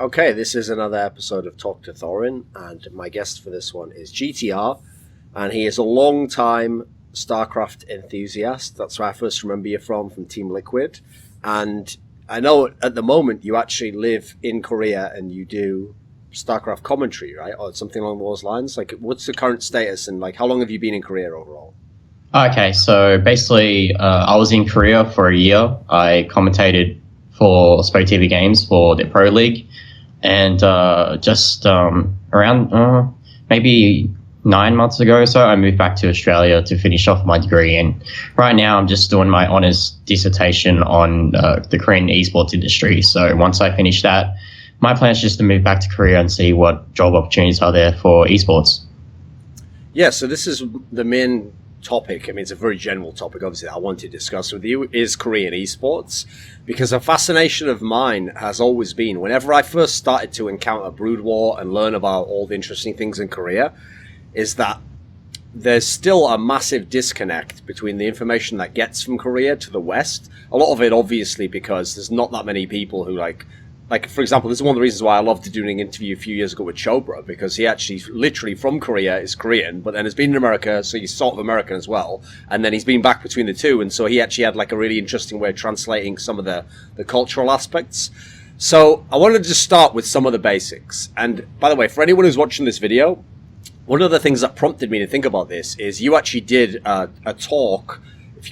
Okay, this is another episode of Talk to Thorin, and my guest for this one is GTR, and he is a long-time StarCraft enthusiast. That's where I first remember you from Team Liquid, and I know at the moment you actually live in Korea and you do StarCraft commentary, right, or something along those lines. Like, what's the current status, and like, how long have you been in Korea overall? Okay, so basically, I was in Korea for a year. I commentated for Spoke TV Games for the Pro League, and just around maybe 9 months ago or so, I moved back to Australia to finish off my degree. And right now, I'm just doing my honours dissertation on the Korean esports industry. So once I finish that, my plan is just to move back to Korea and see what job opportunities are there for esports. Yeah, so this is the main topic. I mean, it's a very general topic, obviously, that I want to discuss with you, is Korean esports, because a fascination of mine has always been, whenever I first started to encounter Broodwar and learn about all the interesting things in Korea, is that there's still a massive disconnect between the information that gets from Korea to the West. A lot of it, obviously, because there's not that many people who, like, for example, this is one of the reasons why I loved doing an interview a few years ago with Chobra, because he actually literally from Korea is Korean, but then has been in America, so he's sort of American as well. And then he's been back between the two, and so he actually had like a really interesting way of translating some of the cultural aspects. So I wanted to just start with some of the basics. And by the way, for anyone who's watching this video, one of the things that prompted me to think about this is you actually did a talk.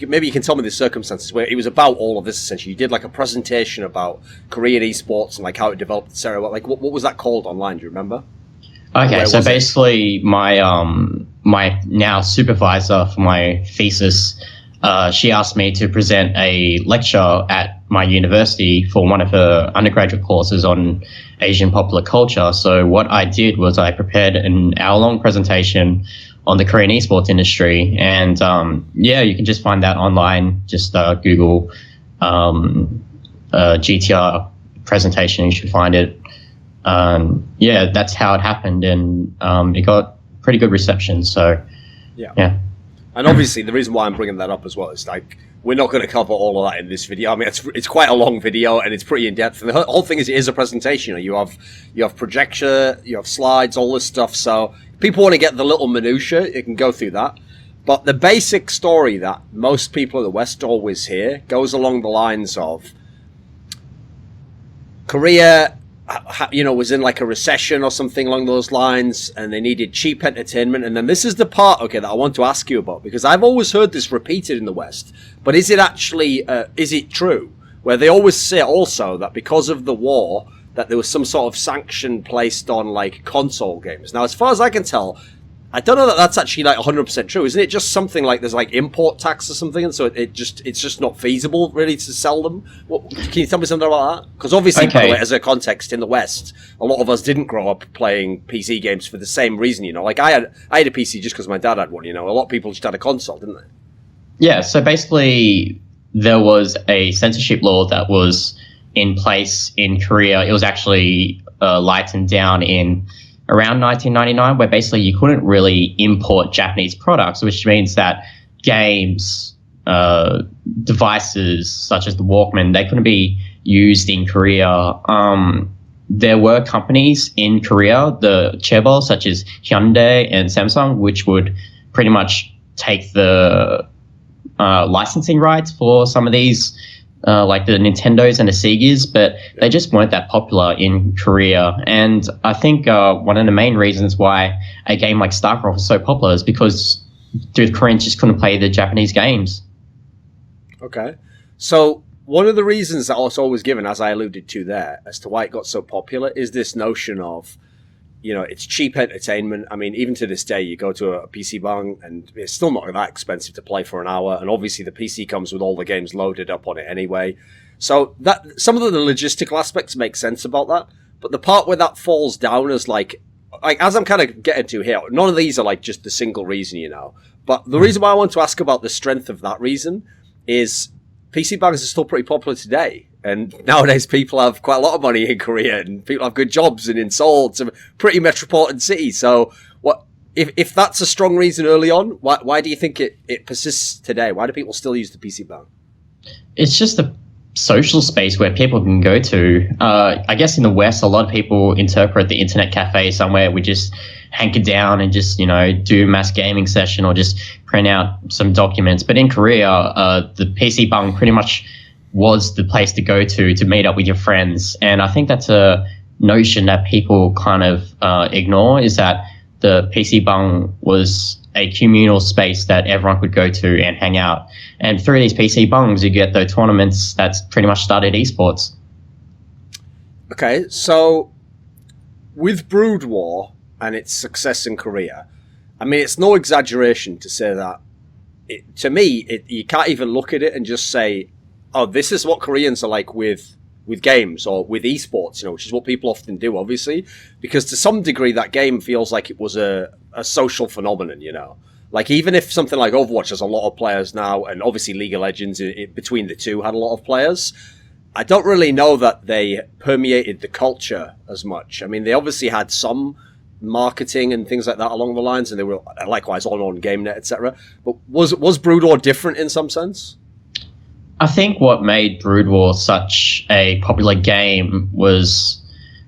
Maybe you can tell me the circumstances where it was about all of this. Essentially, you did like a presentation about Korean esports and like how it developed, etc. Like, what was that called online? Do you remember? Okay, so basically, my now supervisor for my thesis, she asked me to present a lecture at my university for one of her undergraduate courses on Asian popular culture. So what I did was I prepared an hour-long presentation on the Korean esports industry, and you can just find that online. Just Google GTR presentation, you should find it. That's how it happened, and it got pretty good reception. So yeah. And obviously, the reason why I'm bringing that up as well is like, we're not going to cover all of that in this video. I mean, it's quite a long video and it's pretty in depth. And the whole thing is, it is a presentation. You have projector, you have slides, all this stuff. So if people want to get the little minutiae, you can go through that. But the basic story that most people in the West always hear goes along the lines of Korea, was in like a recession or something along those lines, and they needed cheap entertainment. And then this is the part, okay, that I want to ask you about, because I've always heard this repeated in the West. But is it actually, is it true? Where they always say also that because of the war, that there was some sort of sanction placed on like console games. Now, as far as I can tell, I don't know that that's actually like 100% true. Isn't it just something like there's like import tax or something, and so it's just not feasible really to sell them? Can you tell me something about that? Because obviously, by the way, as a context, in the West, a lot of us didn't grow up playing PC games for the same reason. Like I had a PC just because my dad had one. A lot of people just had a console, didn't they? Yeah. So basically, there was a censorship law that was in place in Korea. It was actually lightened down in around 1999, where basically you couldn't really import Japanese products, which means that games, devices such as the Walkman, they couldn't be used in Korea. There were companies in Korea, the chaebol, such as Hyundai and Samsung, which would pretty much take the licensing rights for some of these, like the Nintendos and the Segas, but they just weren't that popular in Korea. And I think one of the main reasons why a game like StarCraft was so popular is because the Koreans just couldn't play the Japanese games. Okay. So one of the reasons that I was always given, as I alluded to there, as to why it got so popular is this notion of, it's cheap entertainment. I mean, even to this day, you go to a PC bang and it's still not that expensive to play for an hour. And obviously the PC comes with all the games loaded up on it anyway. So that some of the logistical aspects make sense about that. But the part where that falls down is like as I'm kind of getting to here, none of these are like just the single reason, But the reason why I want to ask about the strength of that reason is PC bangs are still pretty popular today. And nowadays people have quite a lot of money in Korea and people have good jobs and in Seoul. It's a pretty metropolitan city. So what if that's a strong reason early on, why do you think it persists today? Why do people still use the PC bang? It's just social space where people can go to. I guess in the West, a lot of people interpret the internet cafe somewhere we just hanker down and just, do mass gaming session or just print out some documents. But in Korea, the PC bang pretty much was the place to go to meet up with your friends. And I think that's a notion that people kind of ignore, is that the PC bang was a communal space that everyone could go to and hang out. And through these PC bungs, you get the tournaments that's pretty much started esports. Okay, so with Broodwar and its success in Korea, I mean, it's no exaggeration to say that, you can't even look at it and just say, oh, this is what Koreans are like with games or with esports, which is what people often do, obviously, because to some degree that game feels like it was a social phenomenon, Like, even if something like Overwatch has a lot of players now, and obviously League of Legends between the two had a lot of players, I don't really know that they permeated the culture as much. I mean, they obviously had some marketing and things like that along the lines, and they were likewise on GameNet, etc. But was Broodwar different in some sense? I think what made Broodwar such a popular game was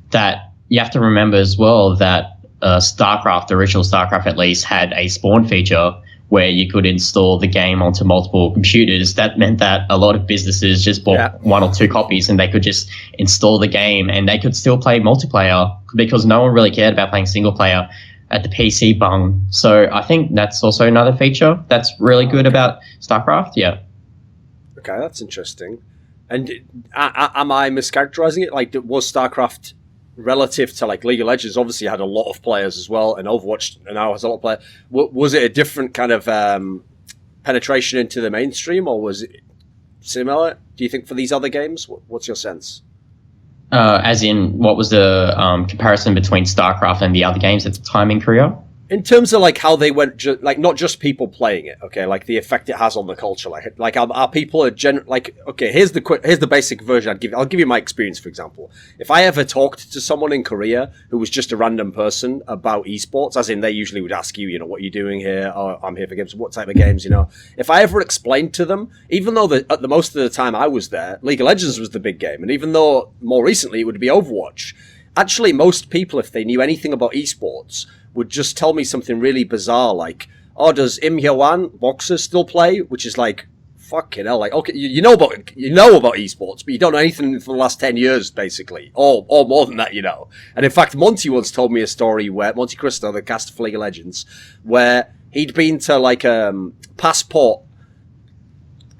that you have to remember as well that StarCraft, the original StarCraft at least, had a spawn feature where you could install the game onto multiple computers. That meant that a lot of businesses just bought one or two copies and they could just install the game and they could still play multiplayer because no one really cared about playing single player at the PC bung. So I think that's also another feature that's really good about StarCraft. Yeah. Okay, that's interesting. And am I mischaracterizing it? Like, was StarCraft relative to like League of Legends? Obviously, had a lot of players as well, and Overwatch now has a lot of players. Was it a different kind of penetration into the mainstream, or was it similar? Do you think for these other games? What's your sense? As in, what was the comparison between StarCraft and the other games at the time in Korea? In terms of like how they went, like not just people playing it, okay, like the effect it has on the culture, like are people okay? Here's the basic version I'll give you my experience. For example, if I ever talked to someone in Korea who was just a random person about esports, as in they usually would ask you, what are you doing here? Oh, I'm here for games. What type of games? If I ever explained to them, even though at the most of the time I was there, League of Legends was the big game, and even though more recently it would be Overwatch, actually most people, if they knew anything about esports, would just tell me something really bizarre, like, oh, does Im Hyo-wan boxer still play? Which is like, fucking hell, like, okay, you know about esports, but you don't know anything for the last 10 years, basically, or more than that, And in fact, Monty once told me a story where Monty Cristo, the caster for League of Legends, where he'd been to like passport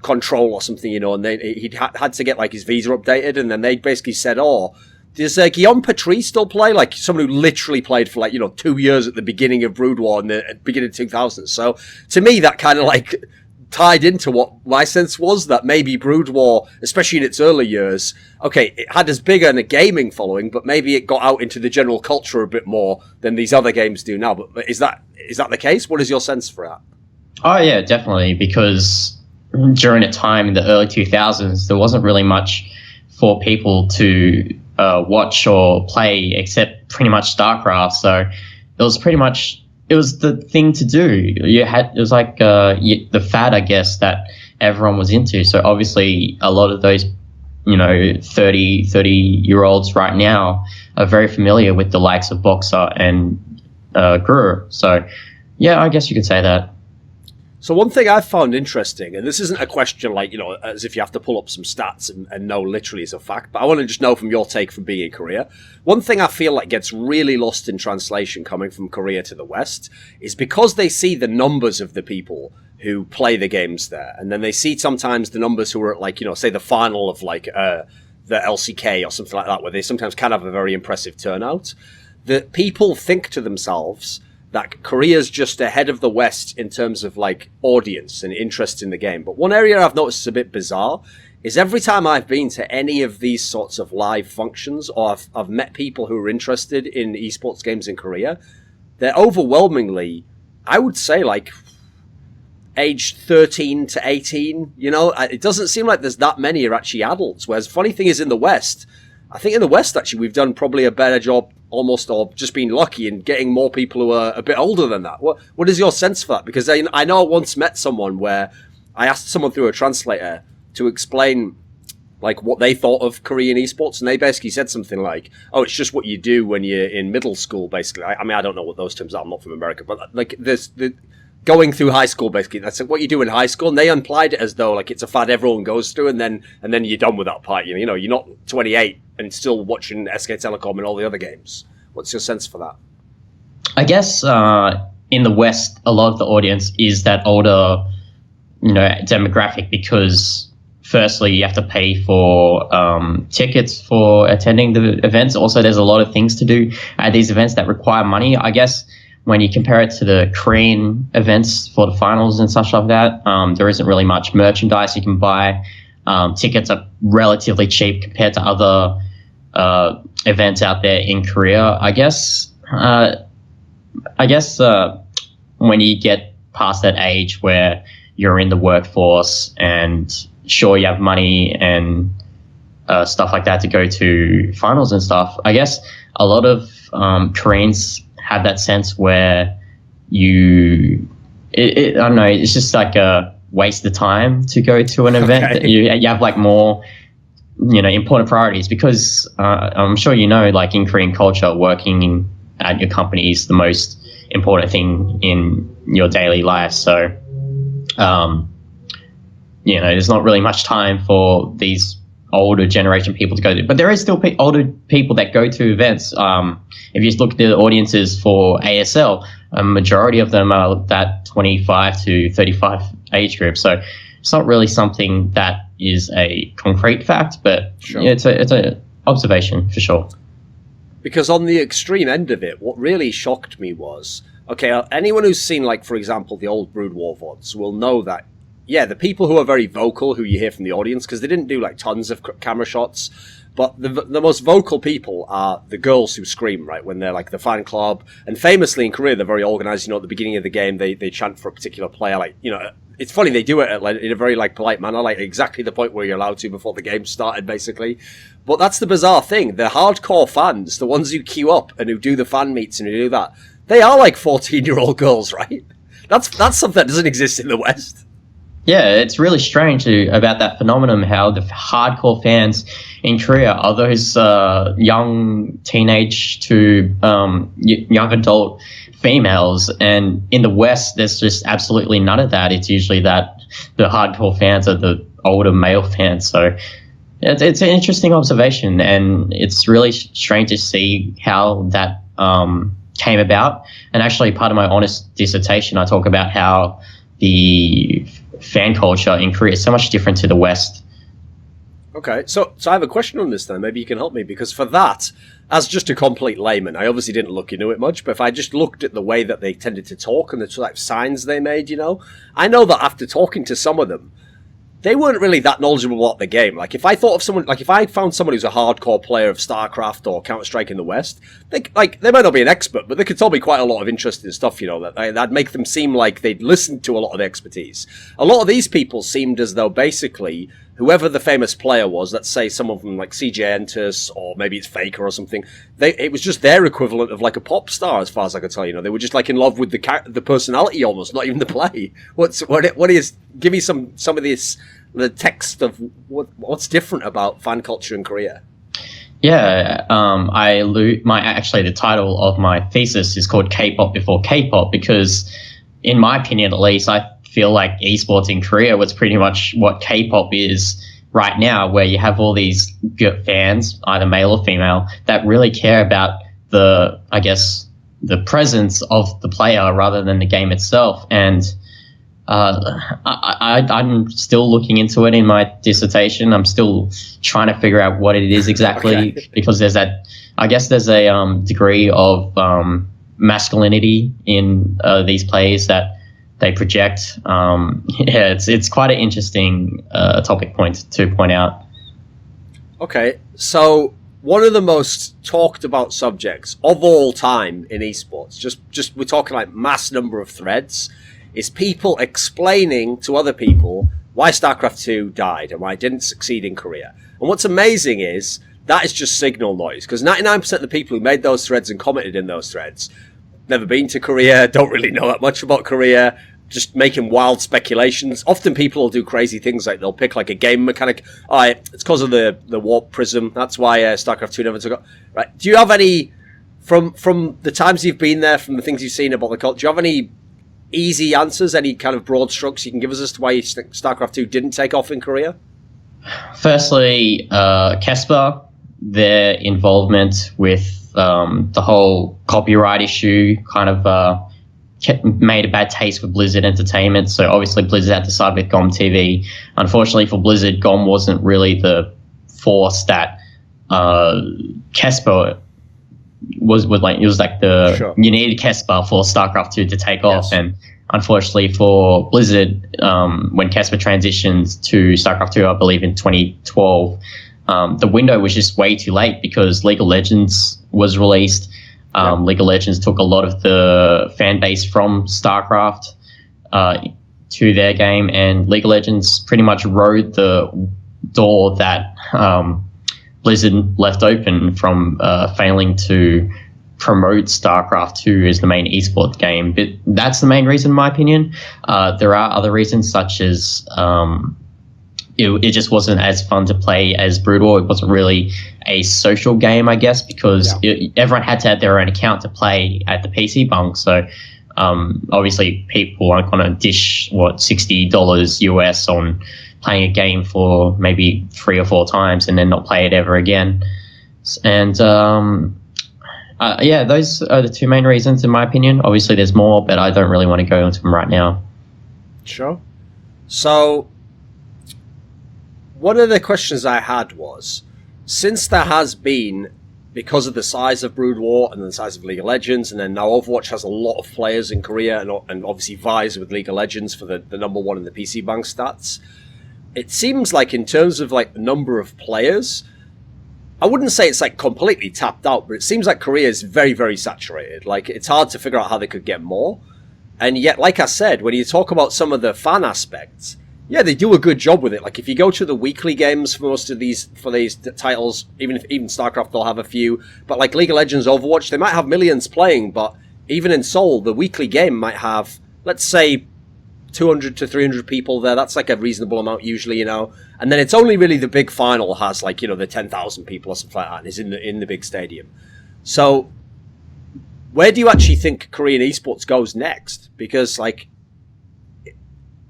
control or something, and he'd had to get like his visa updated, and then they basically said, oh, does Guillaume Patry still play? Like someone who literally played for 2 years at the beginning of Broodwar in the beginning of 2000s. So to me, that kind of like tied into what my sense was, that maybe Broodwar, especially in its early years, okay, it had as big a gaming following, but maybe it got out into the general culture a bit more than these other games do now. But is that the case? What is your sense for that? Oh yeah, definitely. Because during a time in the early 2000s, there wasn't really much for people to watch or play except pretty much StarCraft. So it was the thing to do. It was like the fad, I guess, that everyone was into. So obviously a lot of those 30-year-olds right now are very familiar with the likes of Boxer and Guru. So yeah, I guess you could say that. So one thing I've found interesting, and this isn't a question like, as if you have to pull up some stats and know literally as a fact, but I want to just know from your take from being in Korea. One thing I feel like gets really lost in translation coming from Korea to the West is because they see the numbers of the people who play the games there, and then they see sometimes the numbers who are at like, say the final of like the LCK or something like that, where they sometimes can have a very impressive turnout, that people think to themselves that Korea's just ahead of the West in terms of like audience and interest in the game. But one area I've noticed is a bit bizarre is every time I've been to any of these sorts of live functions, or I've met people who are interested in esports games in Korea, they're overwhelmingly, I would say, like age 13 to 18. It doesn't seem like there's that many are actually adults. Whereas the funny thing is in the West, I think in the West, actually, we've done probably a better job almost, or just being lucky in getting more people who are a bit older than that. What is your sense for that? Because I know I once met someone where I asked someone through a translator to explain like what they thought of Korean esports, and they basically said something like, "Oh, it's just what you do when you're in middle school." Basically, I mean, I don't know what those terms are. I'm not from America, but like there's the going through high school. Basically, that's what you do in high school, and they implied it as though like it's a fad everyone goes through, and then you're done with that part. You know, you're not 28 and still watching SK Telecom and all the other games. What's your sense for that? I guess in the West, a lot of the audience is that older, demographic because firstly, you have to pay for tickets for attending the events. Also, there's a lot of things to do at these events that require money. I guess when you compare it to the Korean events for the finals and such like that, there isn't really much merchandise you can buy. Tickets are relatively cheap compared to other events out there in Korea. I guess when you get past that age where you're in the workforce and sure you have money and stuff like that to go to finals and stuff, I guess a lot of Koreans have that sense where I don't know, it's just like a waste of time to go to an event. Okay. You have like more important priorities because I'm sure like in Korean culture, working at your company is the most important thing in your daily life. So there's not really much time for these older generation people to go to, but there is still older people that go to events. If you look at the audiences for ASL, a majority of them are that 25 to 35 age group. So it's not really something that is a concrete fact, but sure. It's a observation for sure. Because on the extreme end of it, what really shocked me was, okay, anyone who's seen, like, for example, the old Broodwar VODs will know that, yeah, the people who are very vocal, who you hear from the audience, because they didn't do, like, tons of camera shots, but the most vocal people are the girls who scream, right, when they're, like, the fan club. And famously in Korea, they're very organized. At the beginning of the game, they chant for a particular player, like, it's funny, they do it in a very, like, polite manner, like, exactly the point where you're allowed to before the game started, basically. But that's the bizarre thing. The hardcore fans, the ones who queue up and who do the fan meets and who do that, they are like 14-year-old girls, right? That's something that doesn't exist in the West. Yeah, it's really strange about that phenomenon, how the hardcore fans in Korea are those young teenage to young adult females, and in the West, there's just absolutely none of that. It's usually that the hardcore fans are the older male fans. So it's an interesting observation, and it's really strange to see how that came about. And actually, part of my honest dissertation, I talk about how the fan culture in Korea is so much different to the West. Okay, so I have a question on this then. Maybe you can help me, because for that, as just a complete layman, I obviously didn't look into it much, but if I just looked at the way that they tended to talk and the type of signs they made, I know that after talking to some of them, they weren't really that knowledgeable about the game. Like, if I thought of someone, like, if I found someone who's a hardcore player of StarCraft or Counter-Strike in the West, they might not be an expert, but they could tell me quite a lot of interesting stuff, that'd make them seem like they'd listened to a lot of expertise. A lot of these people seemed as though, basically, whoever the famous player was, let's say someone from, like, CJ Entus, or maybe it's Faker or something, it was just their equivalent of, like, a pop star, as far as I could tell. They were just, like, in love with the personality almost, not even the play. Give me some of this, the text of what's different about fan culture in Korea. Yeah, the title of my thesis is called Kpop before Kpop, because in my opinion, at least, I feel like esports in Korea was pretty much what Kpop is right now, where you have all these good fans, either male or female, that really care about the presence of the player rather than the game itself. And I'm still looking into it in my dissertation. I'm still trying to figure out what it is exactly, okay. Because there's a degree of masculinity in these plays that they project. It's quite an interesting topic to point out. Okay, so one of the most talked about subjects of all time in esports, just we're talking like mass number of threads, is people explaining to other people why StarCraft 2 died and why it didn't succeed in Korea. And what's amazing is that is just signal noise, because 99% of the people who made those threads and commented in those threads never been to Korea, don't really know that much about Korea, just making wild speculations. Often people will do crazy things, like they'll pick like a game mechanic. Oh, it's because of the warp prism. That's why StarCraft 2 never took off. Right? Do you have any from the times you've been there, from the things you've seen about the cult? Do you have any easy answers? Any kind of broad strokes you can give us as to why you think StarCraft 2 didn't take off in Korea? Firstly, Casper, their involvement with the whole copyright issue kind of made a bad taste for Blizzard Entertainment. So obviously Blizzard had to side with GOM TV. Unfortunately for Blizzard, GOM wasn't really the force that Casper was like. It was like you needed Casper for StarCraft 2 to take off. And unfortunately for Blizzard, when Casper transitioned to StarCraft 2, I believe in 2012, the window was just way too late because League of Legends was released. League of Legends took a lot of the fan base from StarCraft to their game, and League of Legends pretty much rode the door that Blizzard left open from failing to promote StarCraft 2 as the main esports game. But that's the main reason, in my opinion. There are other reasons, such as it just wasn't as fun to play as Broodwar. It wasn't really a social game, I guess, because everyone had to have their own account to play at the PC bunk. So obviously people aren't going to dish, $60 US on playing a game for maybe 3 or 4 times and then not play it ever again. And those are the 2 main reasons, in my opinion. Obviously there's more, but I don't really want to go into them right now. Sure. So one of the questions I had was, since there has been, because of the size of Broodwar and the size of League of Legends, and then now Overwatch has a lot of players in Korea and obviously vies with League of Legends for the number 1 in the PC Bank stats, it seems like in terms of like the number of players, I wouldn't say it's like completely tapped out, but it seems like Korea is very, very saturated. Like, it's hard to figure out how they could get more. And yet, like I said, when you talk about some of the fan aspects, yeah, they do a good job with it. Like, if you go to the weekly games for most of these titles, even StarCraft, they'll have a few. But like League of Legends, Overwatch, they might have millions playing. But even in Seoul, the weekly game might have, let's say, 200 to 300 people there. That's like a reasonable amount usually, And then it's only really the big final has like, the 10,000 people or something like that, and is in the big stadium. So where do you actually think Korean esports goes next? Because like,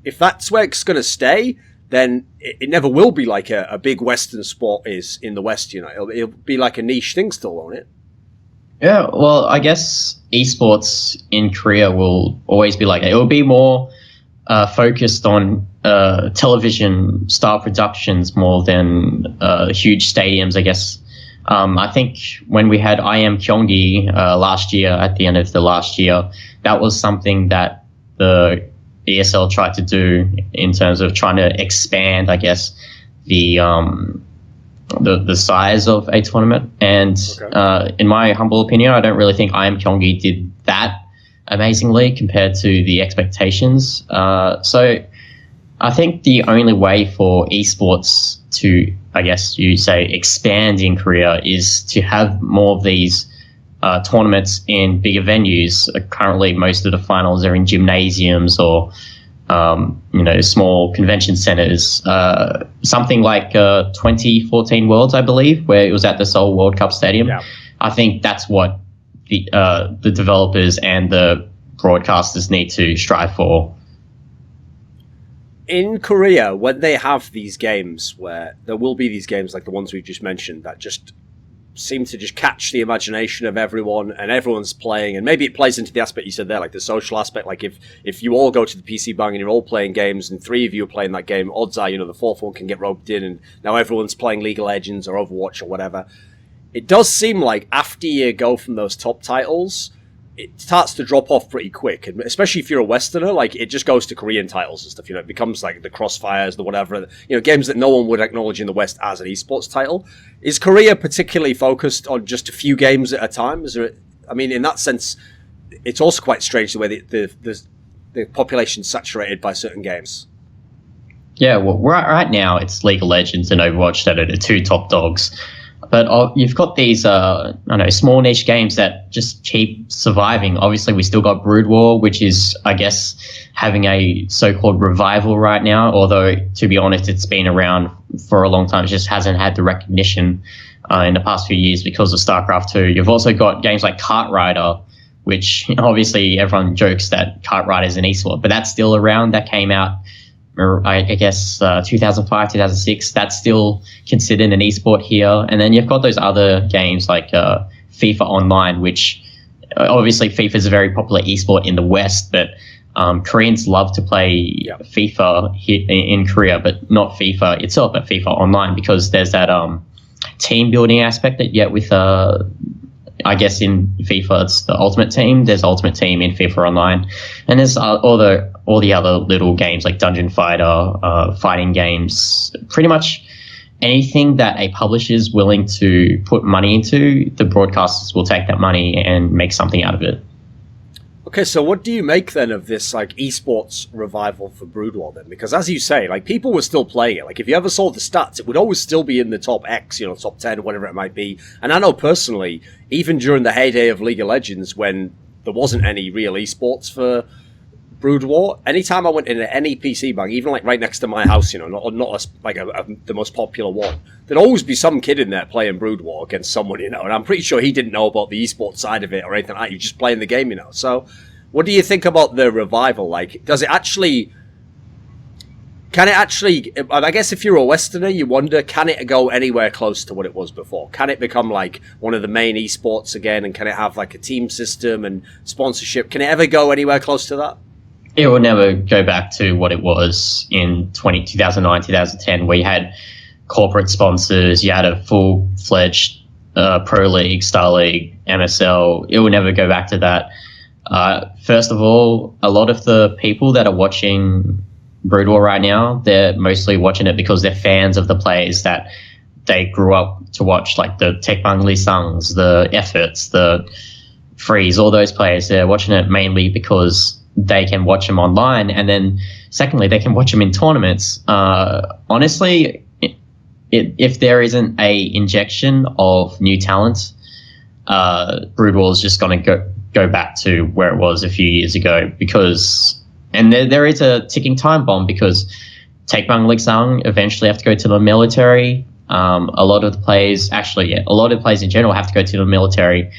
if that's where it's going to stay, then it never will be like a big Western sport is in the West, It'll be like a niche thing still, won't it? Yeah, well, I guess esports in Korea will always be like, it will be more focused on television style productions more than huge stadiums, I guess. I think when we had I Am Gyeonggi last year, at the end of the last year, that was something that the ESL tried to do in terms of trying to expand, I guess, the size of a tournament. And in my humble opinion, I don't really think I Am Gyeonggi did that amazingly compared to the expectations. So I think the only way for esports to, I guess you say, expand in Korea is to have more of these tournaments in bigger venues. Currently, most of the finals are in gymnasiums or small convention centers. Something like 2014 Worlds, I believe, where it was at the Seoul World Cup Stadium. Yeah. I think that's what the developers and the broadcasters need to strive for. In Korea, when they have these games, where there will be these games like the ones we've just mentioned that just seem to just catch the imagination of everyone, and everyone's playing, and maybe it plays into the aspect you said there, like the social aspect. Like if you all go to the PC Bang and you're all playing games, and 3 of you are playing that game, odds are, the 4th one can get roped in, and now everyone's playing League of Legends or Overwatch or whatever. It does seem like after you go from those top titles, it starts to drop off pretty quick, and especially if you're a Westerner, like it just goes to Korean titles and stuff. It becomes like the Crossfires, the whatever, games that no one would acknowledge in the West as an esports title. Is Korea particularly focused on just a few games at a time? Is there? I mean, in that sense, it's also quite strange the way the population's saturated by certain games. Yeah, well, right now it's League of Legends and Overwatch that are the 2 top dogs. But you've got these, I don't know, small niche games that just keep surviving. Obviously, we still got Broodwar, which is, I guess, having a so-called revival right now. Although, to be honest, it's been around for a long time. It just hasn't had the recognition in the past few years because of StarCraft 2. You've also got games like Kart Rider, which obviously everyone jokes that Kart Rider is an esport, but that's still around. That came out, I guess, 2005, 2006. That's still considered an esport here. And then you've got those other games like FIFA Online, which obviously FIFA is a very popular esport in the West, but Koreans love to play FIFA here in Korea, but not FIFA itself, but FIFA Online, because there's that team building aspect that you get with I guess in FIFA it's the Ultimate Team. There's Ultimate Team in FIFA Online, and there's all the other little games like Dungeon Fighter, fighting games. Pretty much anything that a publisher is willing to put money into, the broadcasters will take that money and make something out of it. Okay, so what do you make then of this like esports revival for Broodwar then? Because as you say, like people were still playing it. Like if you ever saw the stats, it would always still be in the top X, top 10, whatever it might be. And I know personally, even during the heyday of League of Legends, when there wasn't any real esports for Broodwar, anytime I went into any PC bang, even like right next to my house, not the most popular one, there'd always be some kid in there playing Broodwar against someone, and I'm pretty sure he didn't know about the esports side of it or anything like that. You're just playing the game, So what do you think about the revival? Like, can it actually, I guess if you're a Westerner, you wonder, can it go anywhere close to what it was before? Can it become like one of the main esports again? And can it have like a team system and sponsorship? Can it ever go anywhere close to that? It will never go back to what it was in 2009, 2010, where you had corporate sponsors, you had a full-fledged Pro League, Star League, MSL. It will never go back to that. First of all, a lot of the people that are watching Broodwar right now, they're mostly watching it because they're fans of the players that they grew up to watch, like the Tekbang Lee Sungs, the Efforts, the Freeze, all those players. They're watching it mainly because they can watch them online, and then secondly, they can watch them in tournaments. Honestly, if there isn't a injection of new talent, Broodwar is just going to go back to where it was a few years ago, and there is a ticking time bomb, because Tekbang Ligsang eventually have to go to the military. A lot of the players in general have to go to the military,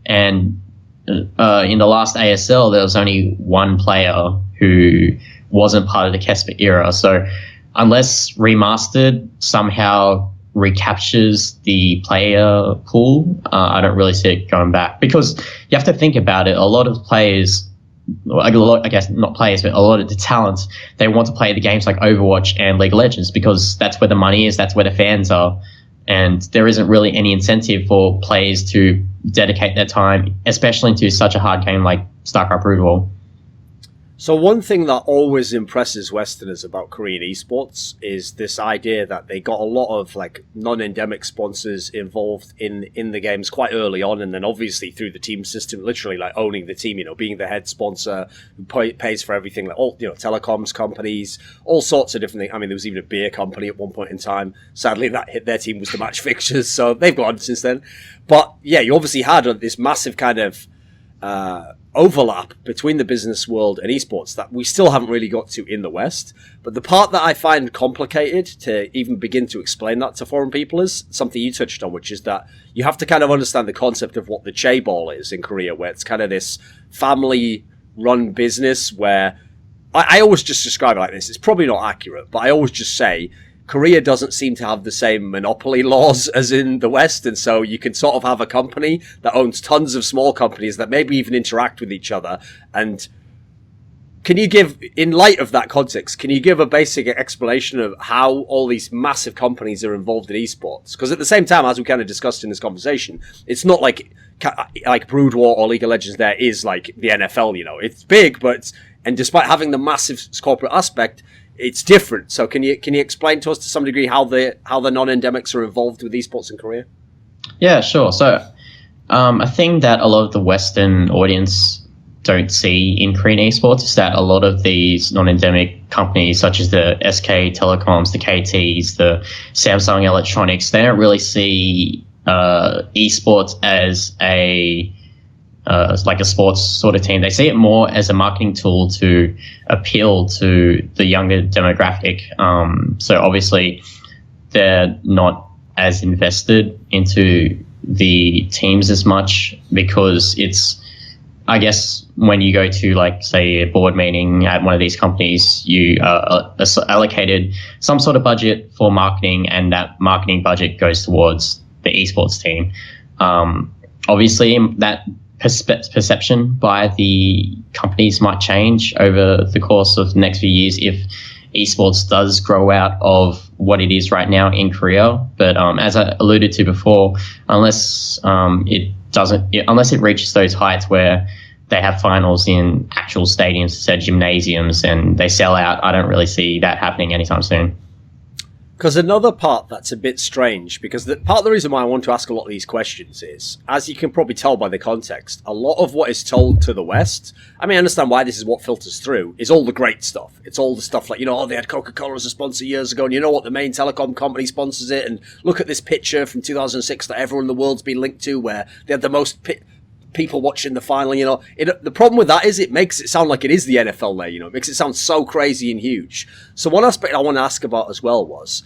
and in the last ASL, there was only one player who wasn't part of the Kesper era. So unless Remastered somehow recaptures the player pool, I don't really see it going back. Because you have to think about it, a lot of players, I guess not players, but a lot of the talents, they want to play the games like Overwatch and League of Legends because that's where the money is, that's where the fans are. And there isn't really any incentive for players to dedicate their time, especially into such a hard game like StarCraft Broodwar. So one thing that always impresses Westerners about Korean esports is this idea that they got a lot of like non-endemic sponsors involved in the games quite early on, and then obviously through the team system, literally like owning the team, being the head sponsor who pays for everything, like all telecoms companies, all sorts of different things. I mean, there was even a beer company at one point in time. Sadly, that hit their team was the match fixtures, so they've gone since then. But yeah, you obviously had this massive kind of overlap between the business world and esports that we still haven't really got to in the West. But the part that I find complicated to even begin to explain that to foreign people is something you touched on, which is that you have to kind of understand the concept of what the chaebol is in Korea, where it's kind of this family-run business where I always just describe it like this. It's probably not accurate, but I always just say Korea doesn't seem to have the same monopoly laws as in the West, and so you can sort of have a company that owns tons of small companies that maybe even interact with each other. And can you give, in light of that context, can you give a basic explanation of how all these massive companies are involved in esports? Because at the same time, as we kind of discussed in this conversation, it's not like Broodwar or League of Legends there is like the NFL, It's big, and despite having the massive corporate aspect, it's different. So can you explain to us to some degree how the non-endemics are involved with esports in Korea? Yeah, sure. So a thing that a lot of the Western audience don't see in Korean esports is that a lot of these non-endemic companies, such as the SK Telecoms, the KTs, the Samsung Electronics, they don't really see esports as a like a sports sort of team. They see it more as a marketing tool to appeal to the younger demographic. So obviously they're not as invested into the teams as much, because it's, I guess, when you go to, like, say, a board meeting at one of these companies, you are allocated some sort of budget for marketing, and that marketing budget goes towards the esports team. Obviously, that perception by the companies might change over the course of the next few years if esports does grow out of what it is right now in Korea. But as I alluded to before, unless it reaches those heights where they have finals in actual stadiums instead of gymnasiums and they sell out, I don't really see that happening anytime soon. Because another part that's a bit strange, because part of the reason why I want to ask a lot of these questions is, as you can probably tell by the context, a lot of what is told to the West, I mean, I understand why this is what filters through, is all the great stuff. It's all the stuff like, they had Coca-Cola as a sponsor years ago, and you know what, the main telecom company sponsors it, and look at this picture from 2006 that everyone in the world's been linked to, where they had the most people watching the final, the problem with that is it makes it sound like it is the NFL there, it makes it sound so crazy and huge. So one aspect I want to ask about as well was,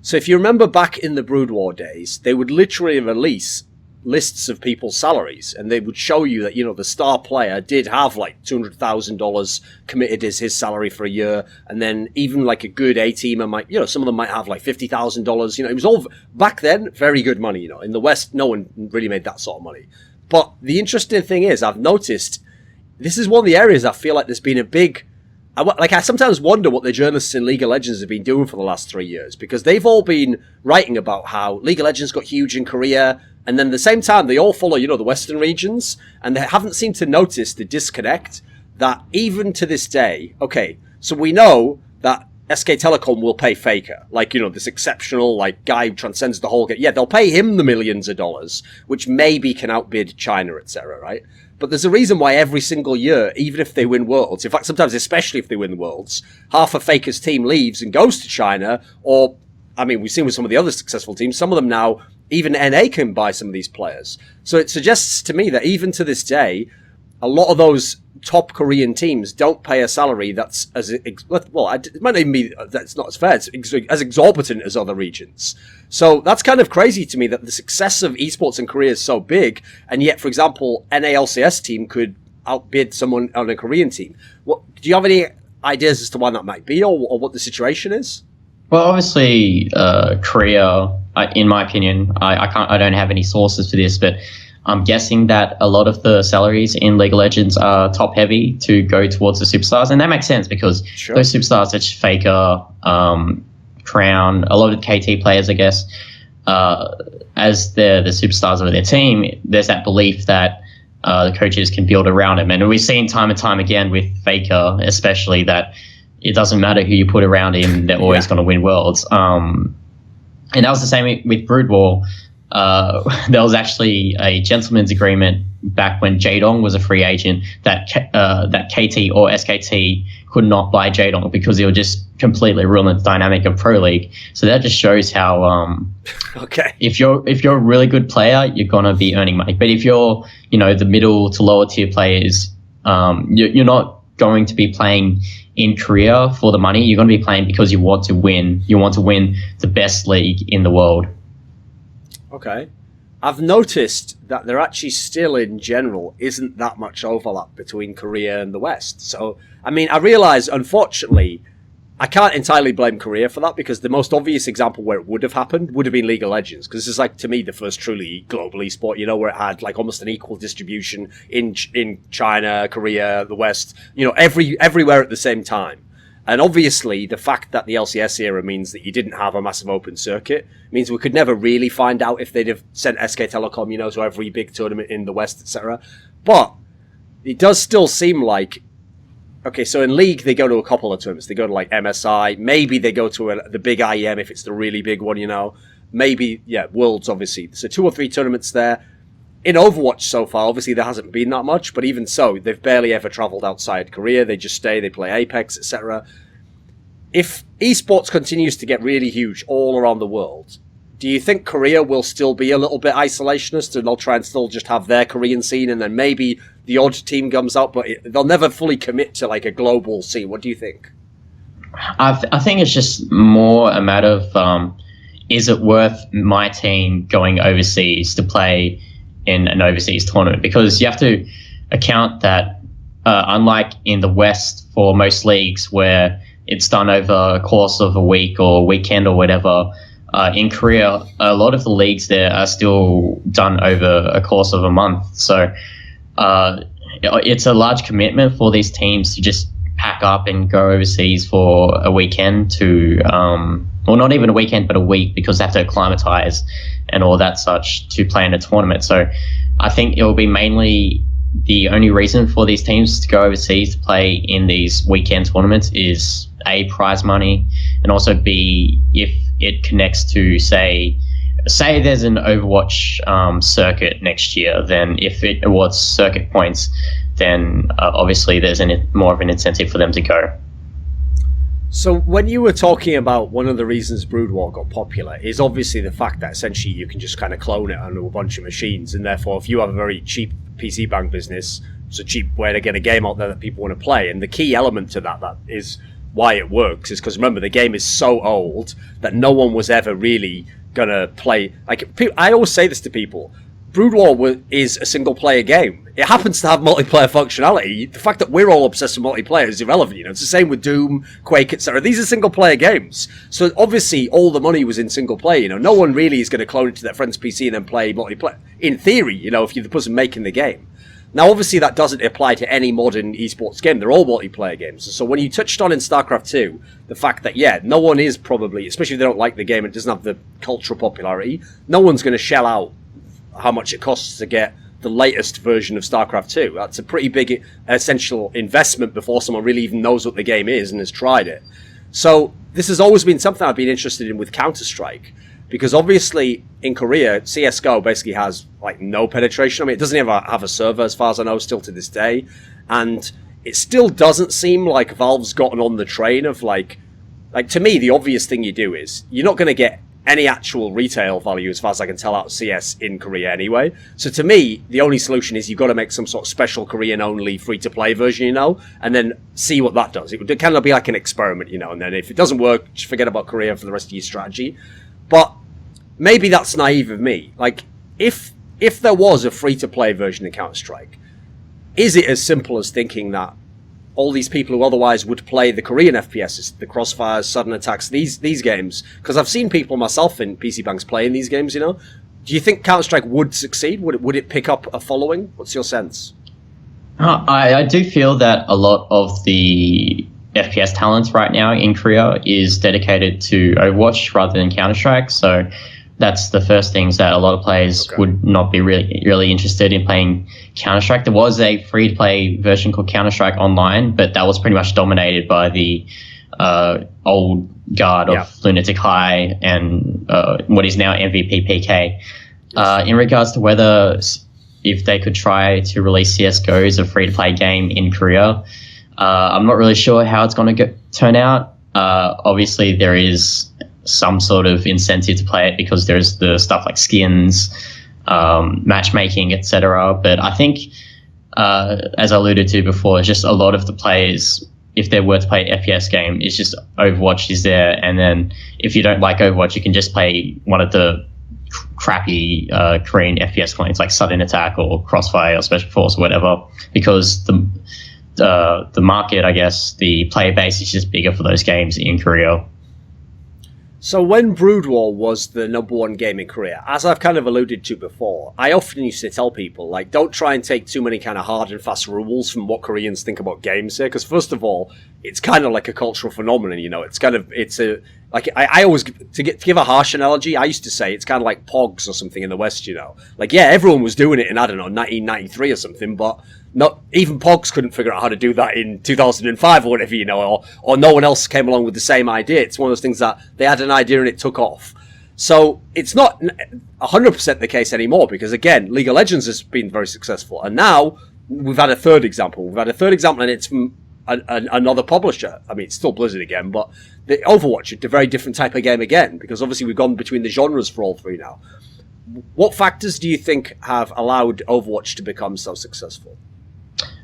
so if you remember back in the Broodwar days, they would literally release lists of people's salaries, and they would show you that, the star player did have like $200,000 committed as his salary for a year, and then even like a good A-teamer might, some of them might have like $50,000, it was all, back then, very good money, in the West, no one really made that sort of money. But the interesting thing is, I've noticed, this is one of the areas I feel like there's been a big, I sometimes wonder what the journalists in League of Legends have been doing for the last 3 years, because they've all been writing about how League of Legends got huge in Korea, and then at the same time, they all follow, the Western regions, and they haven't seemed to notice the disconnect that even to this day, okay, so we know that SK Telecom will pay Faker, like, this exceptional, like, guy who transcends the whole game. Yeah, they'll pay him the millions of dollars, which maybe can outbid China, etc., right? But there's a reason why every single year, even if they win Worlds, in fact, sometimes especially if they win Worlds, half of Faker's team leaves and goes to China, or, I mean, we've seen with some of the other successful teams, some of them now, even NA can buy some of these players. So it suggests to me that even to this day, a lot of those top Korean teams don't pay a salary that's it might even be that's not as fair, it's as exorbitant as other regions. So that's kind of crazy to me that the success of esports in Korea is so big, and yet, for example, NALCS team could outbid someone on a Korean team. Do you have any ideas as to why that might be, or what the situation is? Well, obviously, Korea, in my opinion, I don't have any sources for this, but I'm guessing that a lot of the salaries in League of Legends are top heavy to go towards the superstars, and that makes sense because those superstars such as Faker, Crown, a lot of KT players, I guess, as they're the superstars of their team, there's that belief that the coaches can build around him, and we've seen time and time again with Faker, especially, that it doesn't matter who you put around him, they're always going to win Worlds. And that was the same with Broodwar. There was actually a gentleman's agreement back when Jaedong was a free agent that KT or SKT could not buy Jaedong because it would just completely ruin the dynamic of Pro League. So that just shows how if you're a really good player, you're gonna be earning money. But if you're the middle to lower tier players, you're not going to be playing in Korea for the money. You're going to be playing because you want to win. You want to win the best league in the world. Okay. I've noticed that there actually still, in general, isn't that much overlap between Korea and the West. So, I mean, I realise, unfortunately, I can't entirely blame Korea for that, because the most obvious example where it would have happened would have been League of Legends, because this is, like, to me, the first truly global esport, where it had, like, almost an equal distribution in China, Korea, the West, everywhere at the same time. And obviously, the fact that the LCS era means that you didn't have a massive open circuit means we could never really find out if they'd have sent SK Telecom, to every big tournament in the West, etc. But it does still seem like, okay, so in League, they go to a couple of tournaments. They go to, like, MSI. Maybe they go to the big IEM if it's the really big one, Maybe, Worlds, obviously. So 2 or 3 tournaments there. In Overwatch so far, obviously there hasn't been that much, but even so, they've barely ever travelled outside Korea. They just stay, they play Apex, etc. If esports continues to get really huge all around the world, do you think Korea will still be a little bit isolationist and they'll try and still just have their Korean scene and then maybe the odd team comes out, but they'll never fully commit to like a global scene? What do you think? I think it's just more a matter of is it worth my team going overseas to play in an overseas tournament? Because you have to account that unlike in the West for most leagues where it's done over a course of a week or a weekend or whatever, in Korea, a lot of the leagues there are still done over a course of a month. So it's a large commitment for these teams to just pack up and go overseas for a weekend to, well, not even a weekend, but a week, because they have to acclimatize and all that such to play in a tournament. So I think it will be mainly the only reason for these teams to go overseas to play in these weekend tournaments is A, prize money, and also B, if it connects to, say there's an Overwatch circuit next year, then if it awards circuit points, then obviously there's more of an incentive for them to go. So when you were talking about one of the reasons Broodwar got popular is obviously the fact that essentially you can just kind of clone it onto a bunch of machines, and therefore if you have a very cheap PC bank business, it's a cheap way to get a game out there that people want to play. And the key element to that is why it works is because, remember, the game is so old that no one was ever really going to play. Like, I always say this to people, Broodwar is a single-player game. It happens to have multiplayer functionality. The fact that we're all obsessed with multiplayer is irrelevant. You know, it's the same with Doom, Quake, etc. These are single-player games. So obviously, all the money was in single-player. You know, no one really is going to clone it to their friend's PC and then play multiplayer. In theory, you know, if you're the person making the game. Now, obviously, that doesn't apply to any modern esports game. They're all multiplayer games. So when you touched on in StarCraft 2, the fact that, yeah, no one is probably, especially if they don't like the game and it doesn't have the cultural popularity, no one's going to shell out how much it costs to get the latest version of StarCraft 2. That's a pretty big essential investment before someone really even knows what the game is and has tried it. So this has always been something I've been interested in with Counter-Strike, because obviously in Korea, CSGO basically has like no penetration. I mean, it doesn't even have a server as far as I know still to this day. And it still doesn't seem like Valve's gotten on the train of like to me, the obvious thing you do is you're not going to get any actual retail value, as far as I can tell, out of CS in Korea anyway. So to me, the only solution is you've got to make some sort of special Korean-only free-to-play version, you know, and then see what that does. It would kind of be like an experiment, you know, and then if it doesn't work, just forget about Korea for the rest of your strategy. But maybe that's naive of me. Like, if there was a free-to-play version of Counter-Strike, is it as simple as thinking that all these people who otherwise would play the Korean FPSs, the Crossfires, Sudden Attacks, these games, because I've seen people myself in PC banks playing these games, you know, do you think Counter-Strike would succeed? Would it pick up a following? What's your sense? I do feel that a lot of the FPS talents right now in Korea is dedicated to Overwatch rather than Counter-Strike, so that's the first things that a lot of players would not be really interested in playing Counter-Strike. There was a free-to-play version called Counter-Strike Online, but that was pretty much dominated by the old guard of Lunatic High and what is now MVP PK. In regards to whether if they could try to release CSGO as a free-to-play game in Korea, I'm not really sure how it's going to turn out. Obviously, there is some sort of incentive to play it because there's the stuff like skins, matchmaking, etc. But I think, as I alluded to before, just a lot of the players, if they were to play an FPS game, it's just Overwatch is there. And then if you don't like Overwatch, you can just play one of the crappy Korean FPS claims like Sudden Attack or Crossfire or Special Force or whatever, because the market, I guess, the player base is just bigger for those games in Korea. So when Broodwar was the #1 game in Korea, as I've kind of alluded to before, I often used to tell people, like, don't try and take too many kind of hard and fast rules from what Koreans think about games here, because first of all, it's kind of like a cultural phenomenon, you know, I always, to give a harsh analogy, I used to say it's kind of like Pogs or something in the West, you know. Like, yeah, everyone was doing it in, I don't know, 1993 or something, but not even Pogs couldn't figure out how to do that in 2005 or whatever, you know, or no one else came along with the same idea. It's one of those things that they had an idea and it took off. So it's not 100% the case anymore because, again, League of Legends has been very successful. And now we've had a third example. And it's from another publisher. I mean, it's still Blizzard again, but the Overwatch, a very different type of game again, because obviously we've gone between the genres for all three now. What factors do you think have allowed Overwatch to become so successful?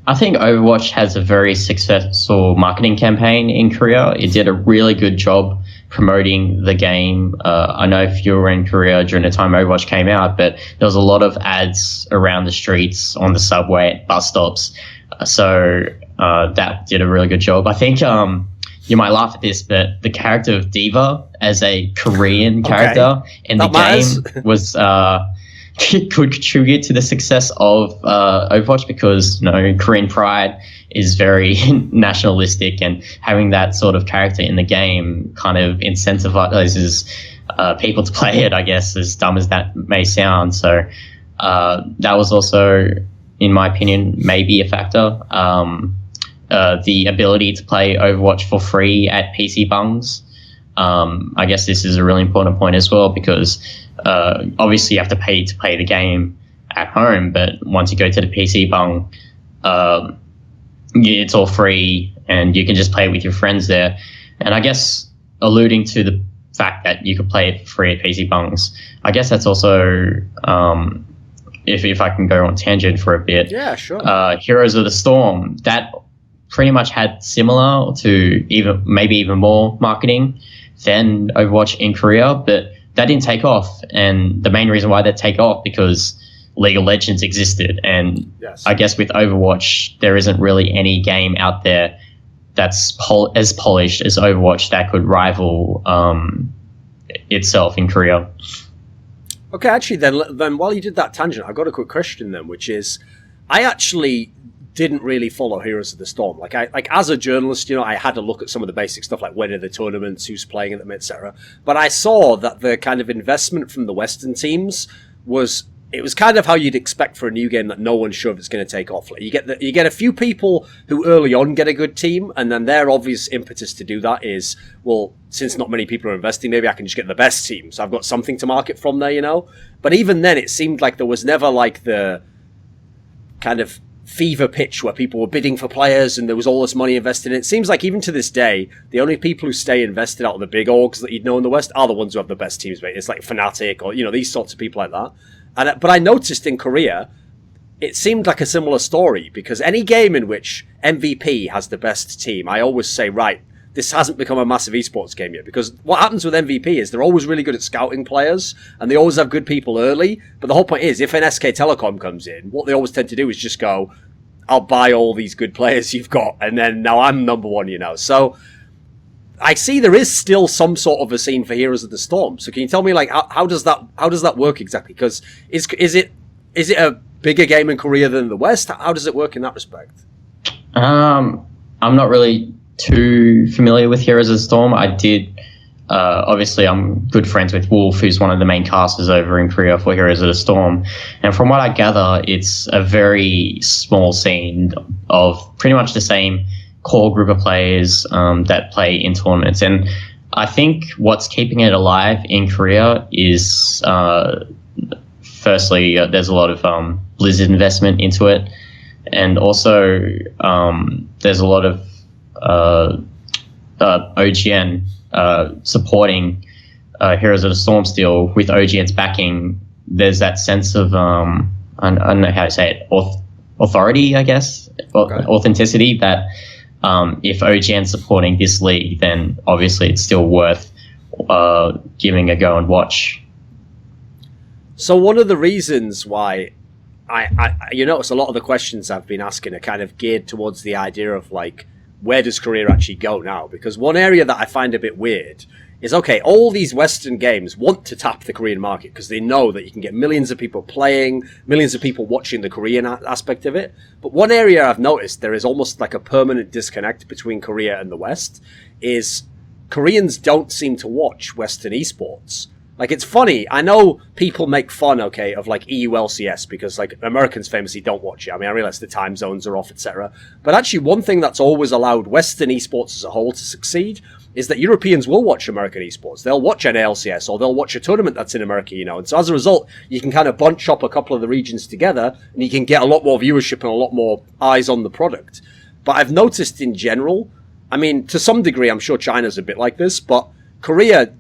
I think Overwatch has a very successful marketing campaign in Korea. It did a really good job promoting the game. I know if you were in Korea during the time Overwatch came out, but there was a lot of ads around the streets, on the subway, bus stops. So that did a really good job. I think you might laugh at this, but the character of Diva as a Korean character in the game was could contribute to the success of Overwatch, because Korean pride is very nationalistic, and having that sort of character in the game kind of incentivizes people to play it, I guess, as dumb as that may sound. So that was also, in my opinion, maybe a factor. The ability to play Overwatch for free at PC Bongs. I guess this is a really important point as well, because obviously you have to pay the game at home, but once you go to the PC Bong, it's all free and you can just play it with your friends there. And I guess alluding to the fact that you could play it for free at PC Bongs, I guess that's also, if I can go on tangent for a bit. Yeah, sure. Heroes of the Storm, that pretty much had similar to maybe even more marketing than Overwatch in Korea, but that didn't take off. And the main reason why that take off, because League of Legends existed. And yes, I guess with Overwatch, there isn't really any game out there that's as polished as Overwatch that could rival itself in Korea. Okay, actually, then while you did that tangent, I've got a quick question then, which is, I actually didn't really follow Heroes of the Storm. Like as a journalist, I had to look at some of the basic stuff, like when are the tournaments, who's playing at them, etc. But I saw that the kind of investment from the Western teams was kind of how you'd expect for a new game that no one's sure if it's going to take off. Like you get a few people who early on get a good team, and then their obvious impetus to do that is, well, since not many people are investing, maybe I can just get the best team, so I've got something to market from there, But even then, it seemed like there was never like the kind of fever pitch where people were bidding for players and there was all this money invested in it. It seems like even to this day, the only people who stay invested out of the big orgs that you'd know in the West are the ones who have the best teams, mate. It's like Fnatic or, these sorts of people like that. But I noticed in Korea, it seemed like a similar story, because any game in which MVP has the best team, I always say, right, this hasn't become a massive esports game yet, because what happens with MVP is they're always really good at scouting players and they always have good people early. But the whole point is, if an SK Telecom comes in, what they always tend to do is just go, I'll buy all these good players you've got, and then now I'm number one, So I see there is still some sort of a scene for Heroes of the Storm. So can you tell me, like, how does that work exactly? Because is it a bigger game in Korea than the West? How does it work in that respect? I'm not really too familiar with Heroes of the Storm. I did, obviously I'm good friends with Wolf, who's one of the main casters over in Korea for Heroes of the Storm. And from what I gather, it's a very small scene of pretty much the same core group of players that play in tournaments. And I think what's keeping it alive in Korea is, firstly, there's a lot of Blizzard investment into it. And also there's a lot of OGN supporting Heroes of the Storm still. With OGN's backing, there's that sense of, I don't know how to say it, authority, I guess, okay, authenticity, that if OGN's supporting this league, then obviously it's still worth giving a go and watch. So one of the reasons why you notice a lot of the questions I've been asking are kind of geared towards the idea of, like, where does Korea actually go now? Because one area that I find a bit weird is, okay, all these Western games want to tap the Korean market because they know that you can get millions of people playing, millions of people watching the Korean aspect of it. But one area I've noticed there is almost like a permanent disconnect between Korea and the West is Koreans don't seem to watch Western esports. Like, it's funny, I know people make fun, okay, of, like, EU LCS, because, like, Americans famously don't watch it. I mean, I realize the time zones are off, etc. But actually, one thing that's always allowed Western esports as a whole to succeed is that Europeans will watch American esports. They'll watch NALCS, or they'll watch a tournament that's in America, And so as a result, you can kind of bunch up a couple of the regions together, and you can get a lot more viewership and a lot more eyes on the product. But I've noticed in general, I mean, to some degree, I'm sure China's a bit like this, but Korea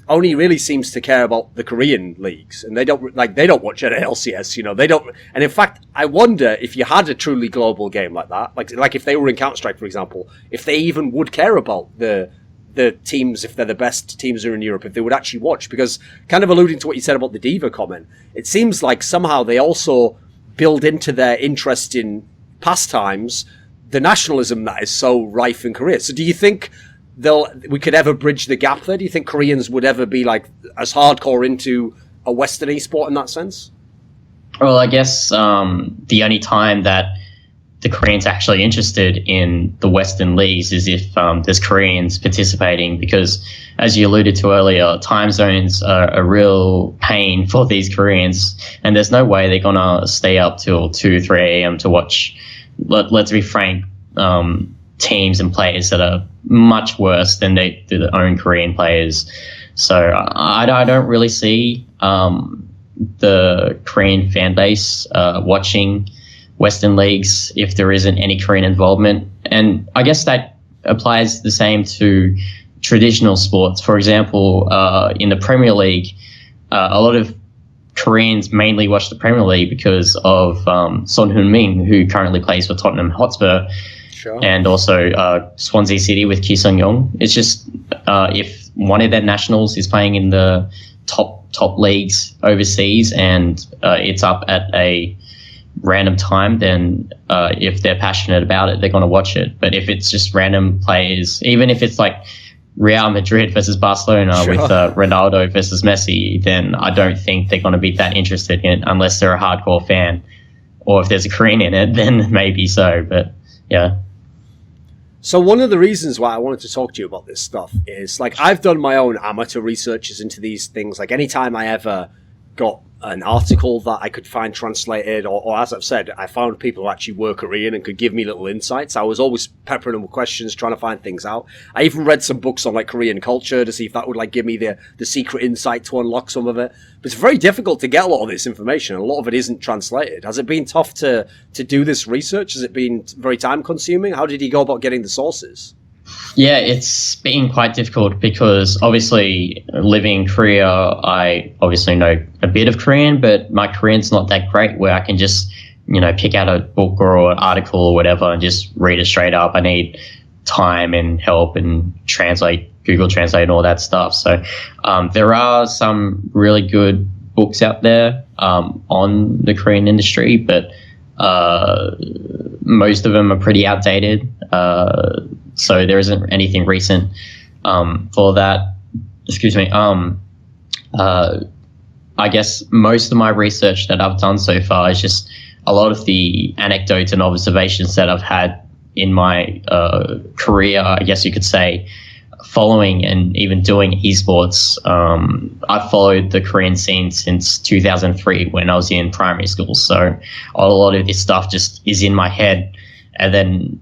only really seems to care about the Korean leagues, and they don't watch any LCS, you know, they don't. And in fact, I wonder if you had a truly global game like that, like if they were in Counter-Strike, for example, if they even would care about the teams, if they're the best teams are in Europe, if they would actually watch. Because kind of alluding to what you said about the Diva comment, it seems like somehow they also build into their interest in pastimes the nationalism that is so rife in Korea. So do you think we could ever bridge the gap there? Do you think Koreans would ever be like as hardcore into a Western esport in that sense? Well, I guess the only time that the Koreans are actually interested in the Western leagues is if there's Koreans participating, because as you alluded to earlier, time zones are a real pain for these Koreans, and there's no way they're gonna stay up till 2, 3 a.m. to watch, let's be frank, teams and players that are much worse than their own Korean players. So I don't really see the Korean fan base watching Western leagues if there isn't any Korean involvement. And I guess that applies the same to traditional sports. For example, in the Premier League, a lot of Koreans mainly watch the Premier League because of Son Heung-min, who currently plays for Tottenham Hotspur. Sure. And also Swansea City with Ki Sung-young. It's just if one of their nationals is playing in the top leagues overseas and it's up at a random time, then if they're passionate about it, they're going to watch it. But if it's just random players, even if it's like Real Madrid versus Barcelona with Ronaldo versus Messi, then I don't think they're going to be that interested in it unless they're a hardcore fan. Or if there's a Korean in it, then maybe so. But yeah. So one of the reasons why I wanted to talk to you about this stuff is, like, I've done my own amateur researches into these things. Like, anytime I ever got an article that I could find translated, or as I've said, I found people who actually were Korean and could give me little insights. I was always peppering them with questions, trying to find things out. I even read some books on like Korean culture to see if that would like give me the secret insight to unlock some of it. But it's very difficult to get a lot of this information. A lot of it isn't translated. Has it been tough to do this research? Has it been very time consuming? How did you go about getting the sources? Yeah, it's been quite difficult because obviously living in Korea, I obviously know a bit of Korean, but my Korean's not that great where I can just, pick out a book or an article or whatever and just read it straight up. I need time and help and Google Translate and all that stuff. So there are some really good books out there on the Korean industry, but most of them are pretty outdated. So there isn't anything recent for that. Excuse me. I guess most of my research that I've done so far is just a lot of the anecdotes and observations that I've had in my career, I guess you could say, following and even doing esports. I've followed the Korean scene since 2003 when I was in primary school. So a lot of this stuff just is in my head, and then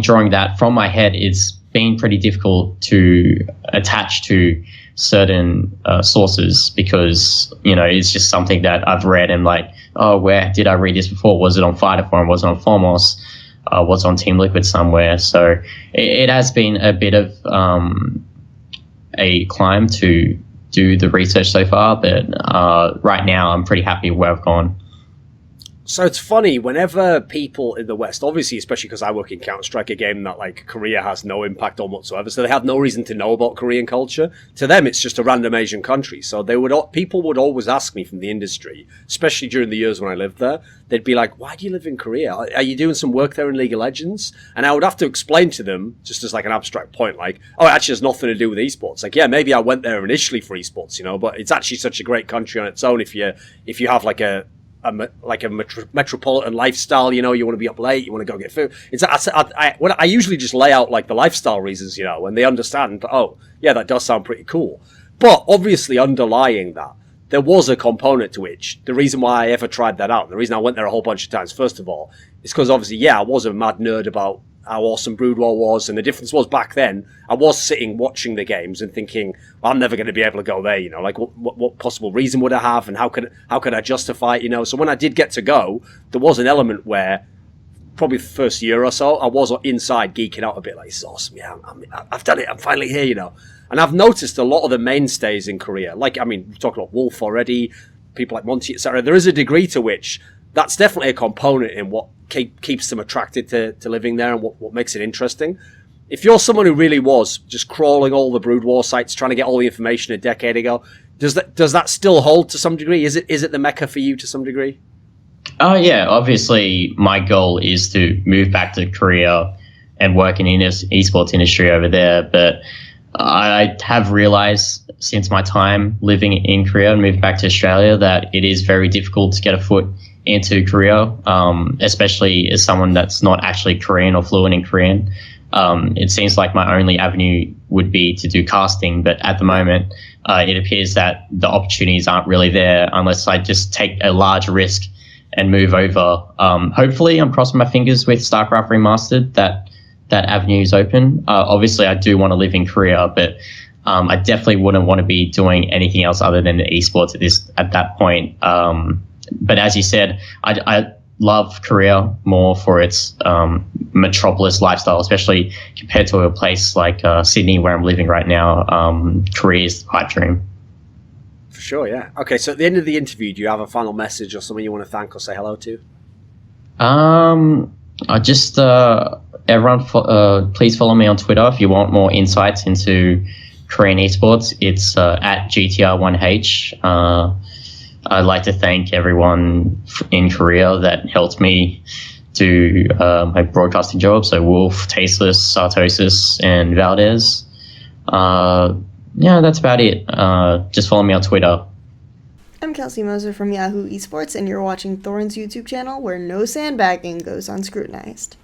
drawing that from my head, it's been pretty difficult to attach to certain sources because, it's just something that I've read and like, oh, where did I read this before? Was it on Fighter Forum? Was it on Formos? Was on Team Liquid somewhere? So it has been a bit of a climb to do the research so far, but right now I'm pretty happy where I've gone. So it's funny, whenever people in the West, obviously, especially because I work in Counter-Strike, a game that like Korea has no impact on whatsoever, so they have no reason to know about Korean culture. To them, it's just a random Asian country. So people would always ask me from the industry, especially during the years when I lived there, they'd be like, why do you live in Korea? Are you doing some work there in League of Legends? And I would have to explain to them, just as like an abstract point, like, oh, it actually has nothing to do with esports. Like, yeah, maybe I went there initially for esports, but it's actually such a great country on its own if you have like a metropolitan lifestyle, you want to be up late, you want to go get food. I usually just lay out like the lifestyle reasons, and they understand, oh, yeah, that does sound pretty cool. But obviously underlying that, there was a component to which the reason why I ever tried that out, and the reason I went there a whole bunch of times, first of all, is because obviously, yeah, I was a mad nerd about how awesome Broodwar was, and the difference was back then, I was sitting watching the games and thinking, well, I'm never going to be able to go there, like what possible reason would I have, and how could I justify it, So when I did get to go, there was an element where probably the first year or so, I was inside geeking out a bit, like, it's awesome, yeah, I've done it, I'm finally here, you know. And I've noticed a lot of the mainstays in Korea, like, I mean, we talked about Wolf already, people like Monty, etc. There is a degree to which that's definitely a component in what keeps them attracted to living there and what makes it interesting. If you're someone who really was just crawling all the Broodwar sites, trying to get all the information a decade ago, does that still hold to some degree? Is it the mecca for you to some degree? Oh yeah, obviously my goal is to move back to Korea and work in the esports industry over there. But I have realized since my time living in Korea and moving back to Australia that it is very difficult to get a foot into Korea, especially as someone that's not actually Korean or fluent in Korean. It seems like my only avenue would be to do casting, but at the moment, it appears that the opportunities aren't really there unless I just take a large risk and move over. Hopefully, I'm crossing my fingers with StarCraft Remastered that avenue is open. Obviously, I do want to live in Korea, but I definitely wouldn't want to be doing anything else other than the esports at that point. But as you said, I love Korea more for its metropolis lifestyle, especially compared to a place like Sydney, where I'm living right now. Korea is the pipe dream. For sure, yeah. Okay, so at the end of the interview, do you have a final message or someone you want to thank or say hello to? I just everyone, please follow me on Twitter if you want more insights into Korean esports. It's at GTR1H. I'd like to thank everyone in Korea that helped me do my broadcasting job. So Wolf, Tasteless, Sartosis, and Valdez. Yeah, that's about it. Just follow me on Twitter. I'm Kelsey Moser from Yahoo Esports, and you're watching Thorin's YouTube channel, where no sandbagging goes unscrutinized.